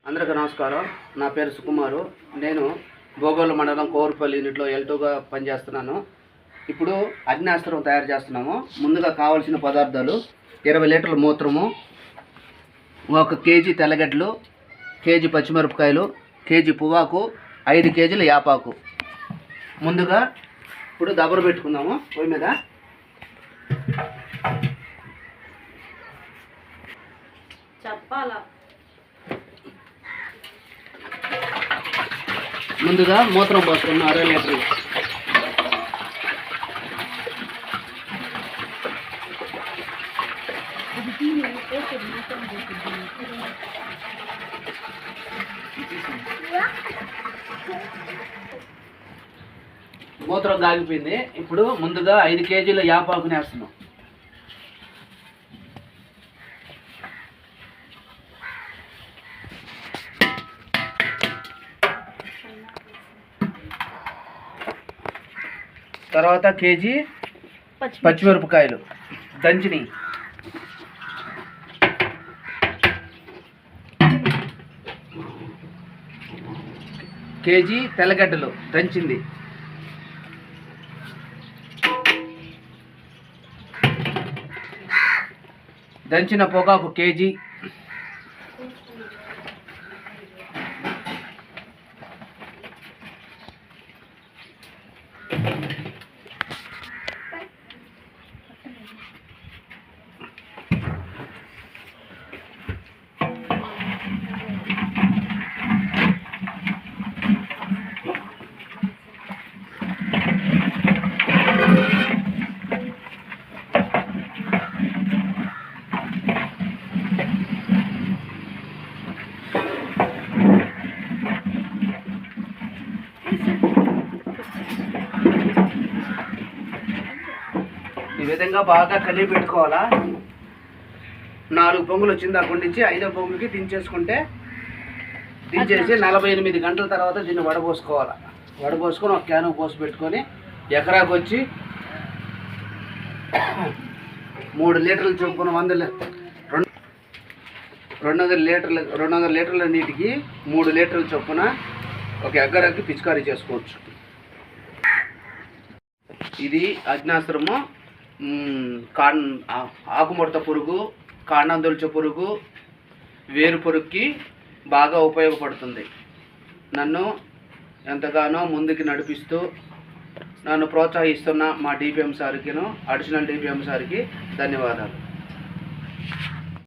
అందరికీ నమస్కారం. నా పేరు సుకుమారు. నేను భోగోలు మండలం కోరుపల్లి యూనిట్లో L2గా పనిచేస్తున్నాను. ఇప్పుడు అగ్నేస్త్రం తయారు చేస్తున్నాము. ముందుగా కావాల్సిన పదార్థాలు 20 లీటర్ల మూత్రము, 1 కేజీ తెల్లగడ్డలు, కేజీ పచ్చిమిరపకాయలు, కేజీ పువ్వాకు, 5 కేజీల యాపాకు. ముందుగా ఇప్పుడు దబర పెట్టుకుందాము. పొయ్యి మీద చెప్పాలా. ముందుగా మూత్రం పోసుకున్నాం 60 లీటర్లు. మూత్రం కాగిపోయింది. ఇప్పుడు ముందుగా 5 కేజీల యాపాకుని వేస్తున్నాం. తర్వాత కేజీ పచ్చిమిరపకాయలు దంచిని, కేజీ తెల్లగడ్డలు దంచింది, దంచిన పొగాకు కేజీ, ఈ విధంగా బాగా కలిపి పెట్టుకోవాలా. 4 పొంగులు వచ్చింది అక్కడి నుంచి 5వ పొంగుకి దించేసుకుంటే, దించేసి 48 గంటల తర్వాత దీన్ని వడపోసుకోవాలి. వడపోసుకొని ఒక క్యాను పోసి పెట్టుకొని ఎకరాకు వచ్చి 3 లీటర్ల చొప్పున 200 లీటర్ల నీటికి 3 లీటర్ల చొప్పున ఒక ఎకరాకి పిచికారీ చేసుకోవచ్చు. ఇది అగ్నాస్త్రము. ఆకుముడత పురుగు, కాండం పురుగు, వేరు పురుగుకి బాగా ఉపయోగపడుతుంది. నన్ను ఎంతగానో ముందుకు నడిపిస్తూ నన్ను ప్రోత్సహిస్తున్న మా డిపిఎం సార్కిను, అడిషనల్ డిపిఎం సార్కి ధన్యవాదాలు.